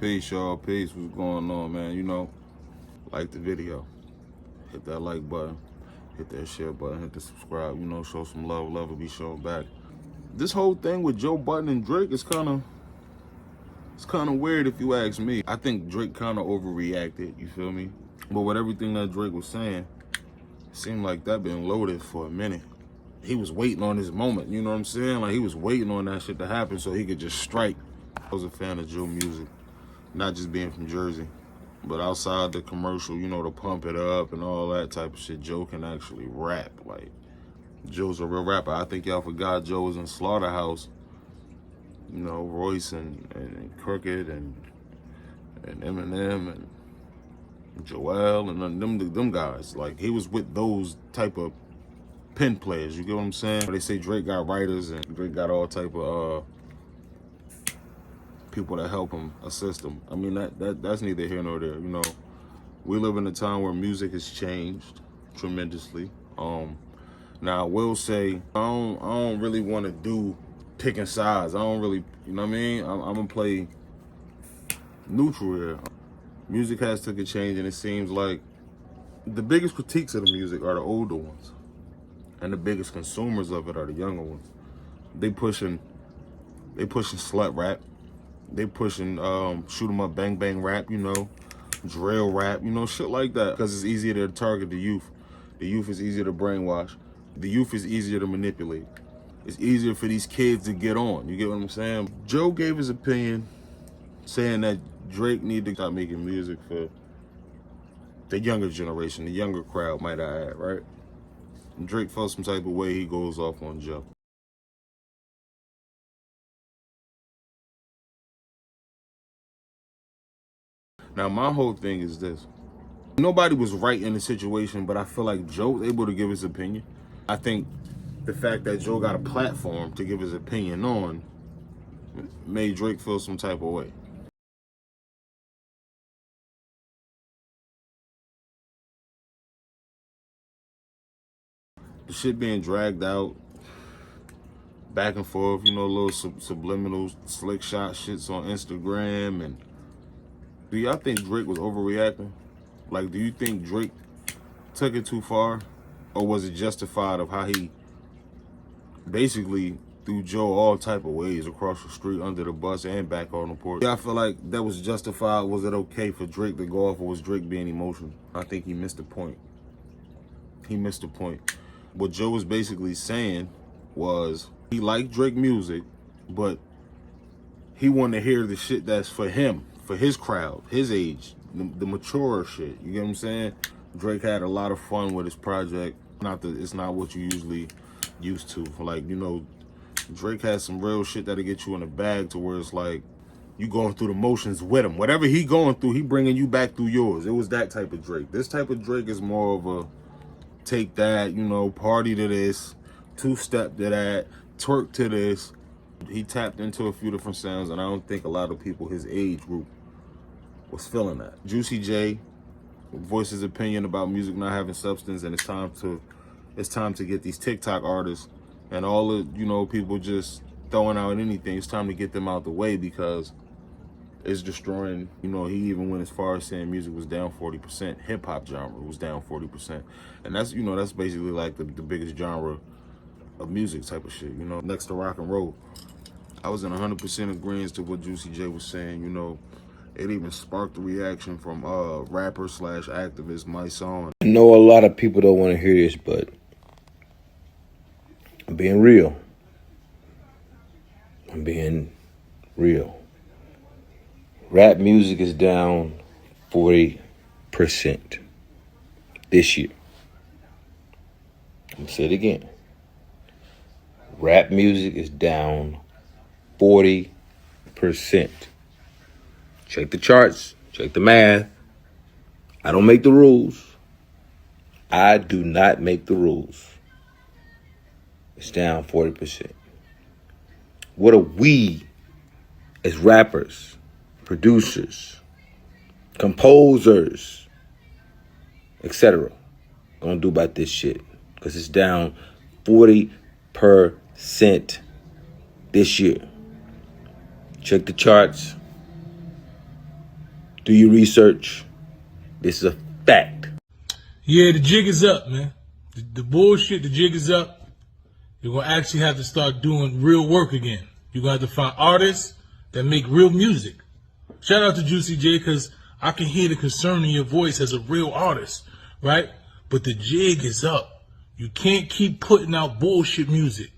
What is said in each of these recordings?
Peace, y'all. Peace. What's going on, man? You know, like the video. Hit that like button. Hit that share button. Hit the subscribe. You know, show some love. Love will be shown back. This whole thing with Joe Budden and Drake is kind of weird if you ask me. I think Drake kind of overreacted. You feel me? But with everything that Drake was saying, it seemed like that been loaded for a minute. He was waiting on his moment. You know what I'm saying? Like he was waiting on that shit to happen so he could just strike. I was a fan of Joe music. Not just being from Jersey, but outside the commercial, you know, to pump it up and all that type of shit, Joe can actually rap. Like, Joe's a real rapper. I think y'all forgot Joe was in Slaughterhouse. You know, Royce and Crooked and Eminem and Joel and them guys. Like, he was with those type of pen players. You get what I'm saying? They say Drake got writers and Drake got all type of people that help him, assist him. I mean, that's neither here nor there. You know, we live in a time where music has changed tremendously. Now I will say I don't really want to do picking sides. I don't really, you know what I mean? I'm gonna play neutral here. Music has took a change, and it seems like the biggest critiques of the music are the older ones, and the biggest consumers of it are the younger ones. They pushing slut rap. They pushing shoot 'em up, bang bang rap, you know, drill rap, you know, shit like that. Because it's easier to target the youth. The youth is easier to brainwash. The youth is easier to manipulate. It's easier for these kids to get on. You get what I'm saying? Joe gave his opinion, saying that Drake need to stop making music for the younger generation, the younger crowd, might I add, right? And Drake felt some type of way. He goes off on Joe. Now, my whole thing is this. Nobody was right in the situation, but I feel like Joe was able to give his opinion. I think the fact that Joe got a platform to give his opinion on made Drake feel some type of way. The shit being dragged out, back and forth, you know, little subliminal slick shot shits on Instagram. And do y'all think Drake was overreacting? Like, do you think Drake took it too far? Or was it justified of how he basically threw Joe all type of ways across the street, under the bus, and back on the porch? Yeah, I feel like that was justified. Was it okay for Drake to go off, or was Drake being emotional? I think he missed the point. He missed the point. What Joe was basically saying was he liked Drake music, but he wanted to hear the shit that's for him, for his crowd, his age, the mature shit. You get what I'm saying? Drake had a lot of fun with his project. It's not what you usually used to. Like, you know, Drake has some real shit that'll get you in a bag to where it's like you going through the motions with him. Whatever he going through, he bringing you back through yours. It was that type of Drake. This type of Drake is more of a take that, you know, party to this, two-step to that, twerk to this. He tapped into a few different sounds, and I don't think a lot of people his age group was feeling that. Juicy J voiced his opinion about music not having substance, and it's time to get these TikTok artists and all the, you know, people just throwing out anything. It's time to get them out the way because it's destroying. You know, he even went as far as saying music was down 40%. Hip hop genre was down 40%, and that's, you know, that's basically like the biggest genre of music type of shit. You know, next to rock and roll. I was in 100% agreement to what Juicy J was saying. You know, it even sparked a reaction from rapper / activist Mysonne. I know a lot of people don't want to hear this, but I'm being real. I'm being real. Rap music is down 40% this year. I'm gonna say it again. Rap music is down 40%. Check the charts, check the math. I don't make the rules. I do not make the rules. It's down 40%. What are we as rappers, producers, composers, etc. gonna do about this shit? Because it's down 40% this year. Check the charts. Do your research. This is a fact. Yeah, the jig is up, man. The bullshit, the jig is up. You're going to actually have to start doing real work again. You're going to have to find artists that make real music. Shout out to Juicy J, because I can hear the concern in your voice as a real artist, right? But the jig is up. You can't keep putting out bullshit music.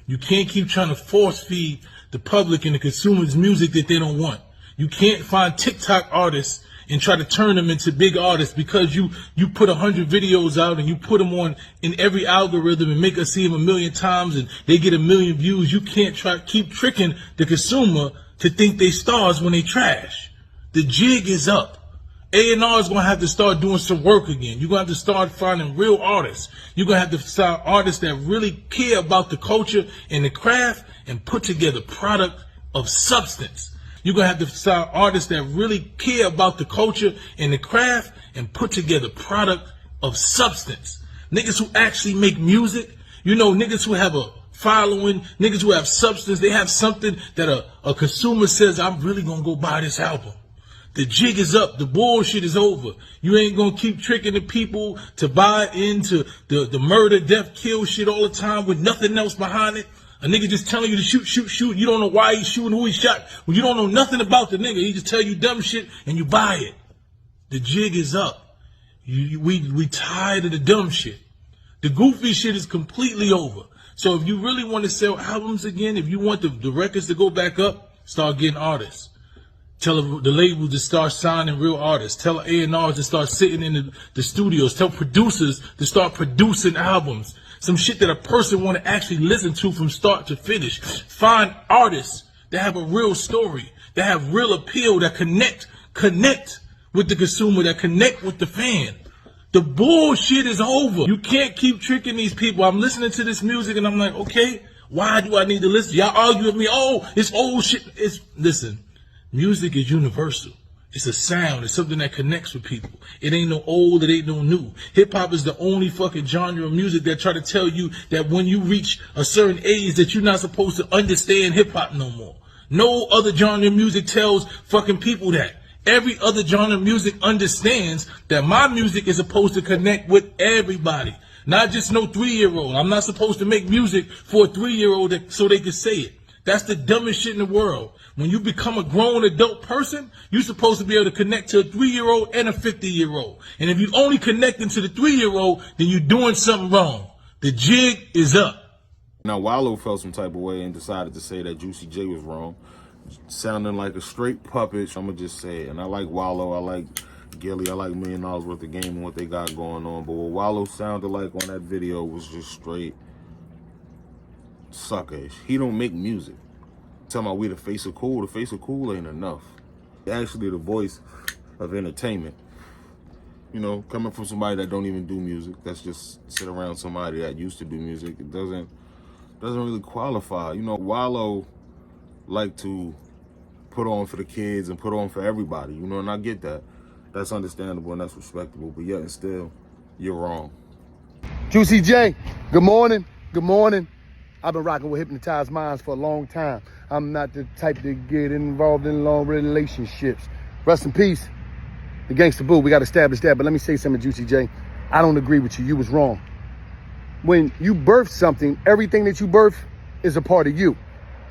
You can't keep trying to force feed the public and the consumers music that they don't want. You can't find TikTok artists and try to turn them into big artists because you put 100 videos out and you put them on in every algorithm and make us see them 1 million times and they get 1 million views. You can't keep tricking the consumer to think they stars when they trash. The jig is up. A&R is going to have to start doing some work again. You're going to have to start finding real artists. You're going to have to find artists that really care about the culture and the craft and put together product of substance. You're going to have to find artists that really care about the culture and the craft and put together product of substance. Niggas who actually make music, you know, niggas who have a following, niggas who have substance, they have something that a consumer says, I'm really going to go buy this album. The jig is up. The bullshit is over. You ain't going to keep tricking the people to buy into the murder, death, kill shit all the time with nothing else behind it. A nigga just telling you to shoot, shoot, shoot. You don't know why he's shooting, who he shot. Well, you don't know nothing about the nigga. He just tell you dumb shit and you buy it. The jig is up. We tired of the dumb shit. The goofy shit is completely over. So if you really want to sell albums again, if you want the records to go back up, start getting artists. Tell the labels to start signing real artists. Tell A&Rs to start sitting in the studios. Tell producers to start producing albums. Some shit that a person want to actually listen to from start to finish. Find artists that have a real story, that have real appeal, that connect with the consumer, that connect with the fan. The bullshit is over. You can't keep tricking these people. I'm listening to this music and I'm like, okay, why do I need to listen? Y'all argue with me. Oh, it's old shit. Listen, music is universal. It's a sound. It's something that connects with people. It ain't no old. It ain't no new. Hip hop is the only fucking genre of music that try to tell you that when you reach a certain age that you're not supposed to understand hip hop no more. No other genre of music tells fucking people that. Every other genre of music understands that my music is supposed to connect with everybody. Not just no 3-year-old. I'm not supposed to make music for a 3-year-old so they can say it. That's the dumbest shit in the world. When you become a grown adult person, you're supposed to be able to connect to a 3-year-old and a 50-year-old. And if you only connecting to the 3-year-old, then you're doing something wrong. The jig is up. Now, Wallo felt some type of way and decided to say that Juicy J was wrong. Sounding like a straight puppet, I'm going to just say it. And I like Wallo, I like Gilly, I like $1 million worth of game and what they got going on. But what Wallo sounded like on that video was just straight suckerish. He don't make music. Talking about we the face of cool. The face of cool ain't enough. Actually the voice of entertainment. You know, coming from somebody that don't even do music, that's just sit around somebody that used to do music, it doesn't really qualify. You know, Wallo like to put on for the kids and put on for everybody, you know, and I get that. That's understandable and that's respectable, but yet and still, you're wrong. Juicy J, good morning. Good morning. I've been rocking with Hypnotized Minds for a long time. I'm not the type to get involved in long relationships. Rest in peace, the gangster boo. We got to establish that. But let me say something, Juicy J. I don't agree with you. You was wrong. When you birth something, everything that you birth is a part of you.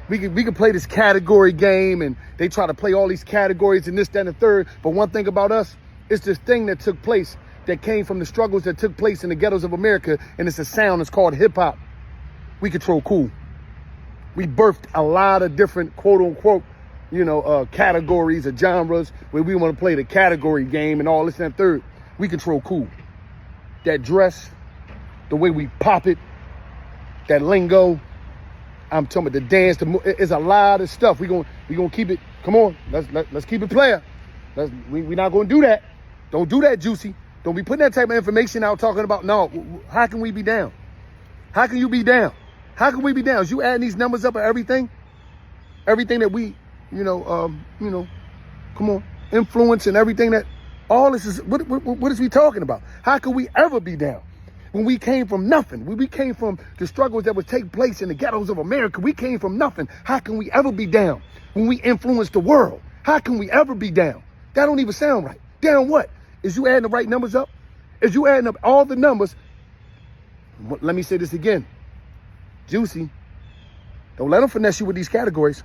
We can play this category game and they try to play all these categories and this, that, and the third. But one thing about us, it's this thing that took place that came from the struggles that took place in the ghettos of America. And it's a sound. It's called hip hop. We control cool. We birthed a lot of different quote unquote, categories or genres where we want to play the category game and all this and that third. We control cool. That dress, the way we pop it, that lingo. I'm talking about the dance. It's a lot of stuff. We gonna keep it. Come on, let's keep it player. We not gonna do that. Don't do that, Juicy. Don't be putting that type of information out talking about. No, how can we be down? How can you be down? How can we be down? Is you adding these numbers up of everything? Everything that we, come on, influence and everything that, all this is, what is we talking about? How can we ever be down? When we came from nothing, when we came from the struggles that would take place in the ghettos of America, we came from nothing. How can we ever be down? When we influence the world, how can we ever be down? That don't even sound right. Down what? Is you adding the right numbers up? Is you adding up all the numbers? Let me say this again. Juicy, don't let them finesse you with these categories.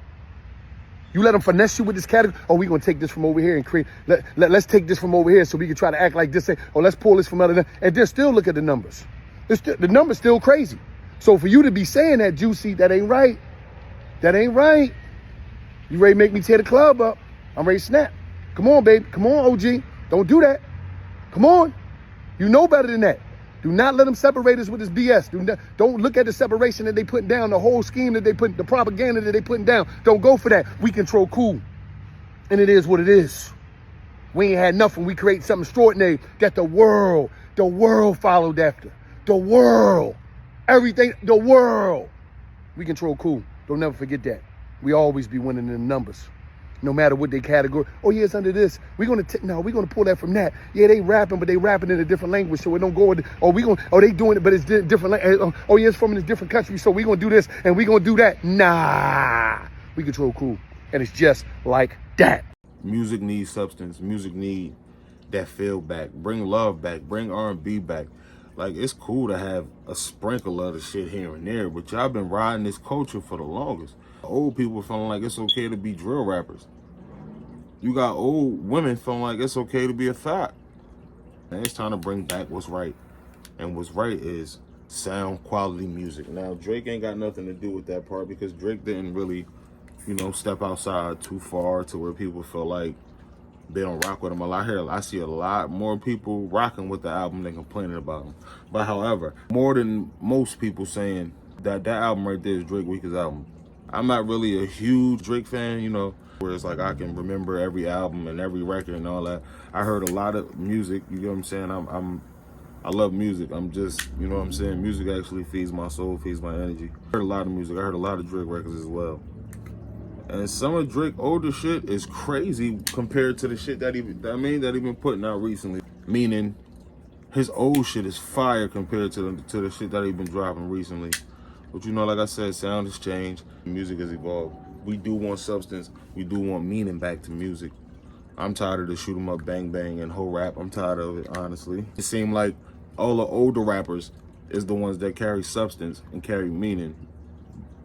You let them finesse you with this category. Oh, we're going to take this from over here and create. Let's take this from over here so we can try to act like this. Say, oh, let's pull this from other. And then still look at the numbers. The number's still crazy. So for you to be saying that, Juicy, that ain't right. That ain't right. You ready to make me tear the club up? I'm ready to snap. Come on, baby. Come on, OG. Don't do that. Come on. You know better than that. Do not let them separate us with this BS. Don't look at the separation that they putting down, the whole scheme that they put, the propaganda that they putting down. Don't go for that. We control cool. And it is what it is. We ain't had nothing. We create something extraordinary that the world followed after. The world. Everything, the world. We control cool. Don't never forget that. We always be winning in the numbers. No matter what they category. Oh, yeah, it's under this. We're gonna pull that from that. Yeah, they rapping, but they rapping in a different language, so it don't go with. They doing it, but it's different. Oh, yeah, it's from a different country, so we gonna do this and we gonna do that. Nah, we control cool, and it's just like that. Music needs substance. Music need that feel back. Bring love back. Bring R&B back. Like, it's cool to have a sprinkle of the shit here and there, but y'all been riding this culture for the longest. Old people feeling like it's okay to be drill rappers. You got old women feeling like it's okay to be a thot. And it's time to bring back what's right. And what's right is sound quality music. Now, Drake ain't got nothing to do with that part because Drake didn't really, step outside too far to where people feel like they don't rock with him a lot. I see a lot more people rocking with the album than complaining about him. But however, more than most people saying that album right there is Drake Week's album. I'm not really a huge Drake fan, where it's like I can remember every album and every record and all that. I heard a lot of music, you know what I'm saying? I love music. I'm just, you know what I'm saying? Music actually feeds my soul, feeds my energy. I heard a lot of music. I heard a lot of Drake records as well. And some of Drake older shit is crazy compared to the shit that he been putting out recently. Meaning, his old shit is fire compared to the shit that he been dropping recently. But like I said, sound has changed. Music has evolved. We do want substance. We do want meaning back to music. I'm tired of the shoot 'em up, bang bang, and whole rap. I'm tired of it, honestly. It seemed like all the older rappers is the ones that carry substance and carry meaning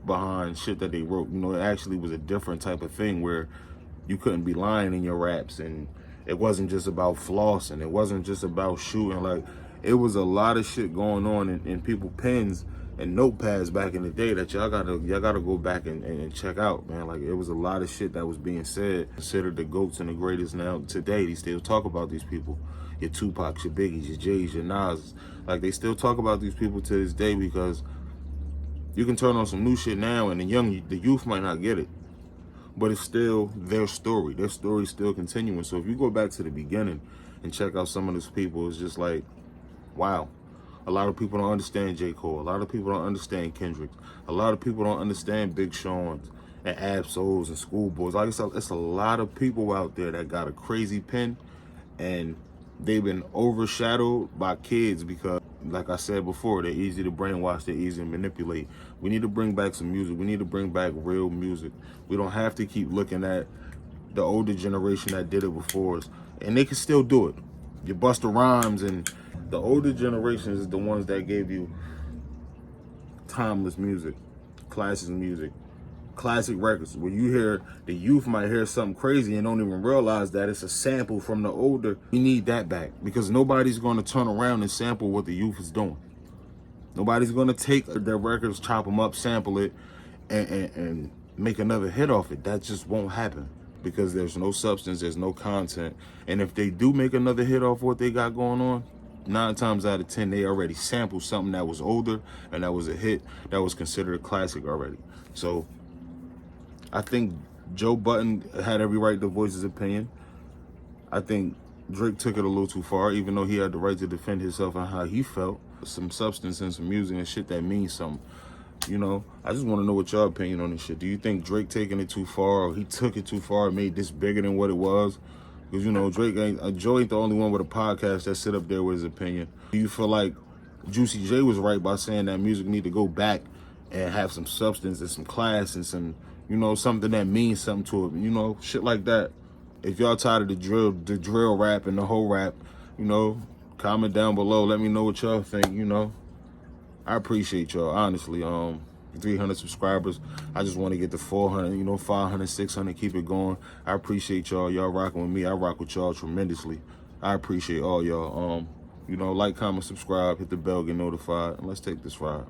behind shit that they wrote. It actually was a different type of thing where you couldn't be lying in your raps, and it wasn't just about flossing. It wasn't just about shooting. Like, it was a lot of shit going on in people's pens and notepads back in the day that y'all gotta go back and check out, man. Like, it was a lot of shit that was being said, considered the GOATs and the greatest. Now today they still talk about these people, your Tupacs, your Biggies, your Jays, your Nas. Like, they still talk about these people to this day because you can turn on some new shit now and the youth might not get it, but it's still their story. Their story's still continuing. So if you go back to the beginning and check out some of these people, it's just like, wow. A lot of people don't understand J. Cole. A lot of people don't understand Kendrick. A lot of people don't understand Big Sean's and Ab-Souls and Schoolboys. Like, it's a lot of people out there that got a crazy pen, and they've been overshadowed by kids because, like I said before, they're easy to brainwash, they're easy to manipulate. We need to bring back some music. We need to bring back real music. We don't have to keep looking at the older generation that did it before us, and they can still do it. Your Busta Rhymes and the older generation is the ones that gave you timeless music, classic music, classic records. Where you hear, the youth might hear something crazy and don't even realize that it's a sample from the older. We need that back because nobody's going to turn around and sample what the youth is doing. Nobody's going to take their records, chop them up, sample it, and make another hit off it. That just won't happen because there's no substance, there's no content. And if they do make another hit off what they got going on, 9 times out of 10, they already sampled something that was older and that was a hit, that was considered a classic already. So I think Joe Budden had every right to voice his opinion. I think Drake took it a little too far, even though he had the right to defend himself and how he felt. Some substance and some music and shit that means something. I just want to know what your opinion on this shit. Do you think Drake taking it too far, or he took it too far and made this bigger than what it was? Because, Joe ain't the only one with a podcast that sit up there with his opinion. Do you feel like Juicy J was right by saying that music need to go back and have some substance and some class and some, something that means something to it, shit like that? if y'all tired of the drill rap and the whole rap, you know, comment down below. Let me know what y'all think, you know. I appreciate y'all, honestly. 300 subscribers. I just want to get to 400, you know, 500, 600, keep it going. I appreciate y'all. Y'all rocking with me. I rock with y'all tremendously. I appreciate all y'all. You know, like, comment, subscribe, hit the bell, get notified, and let's take this ride.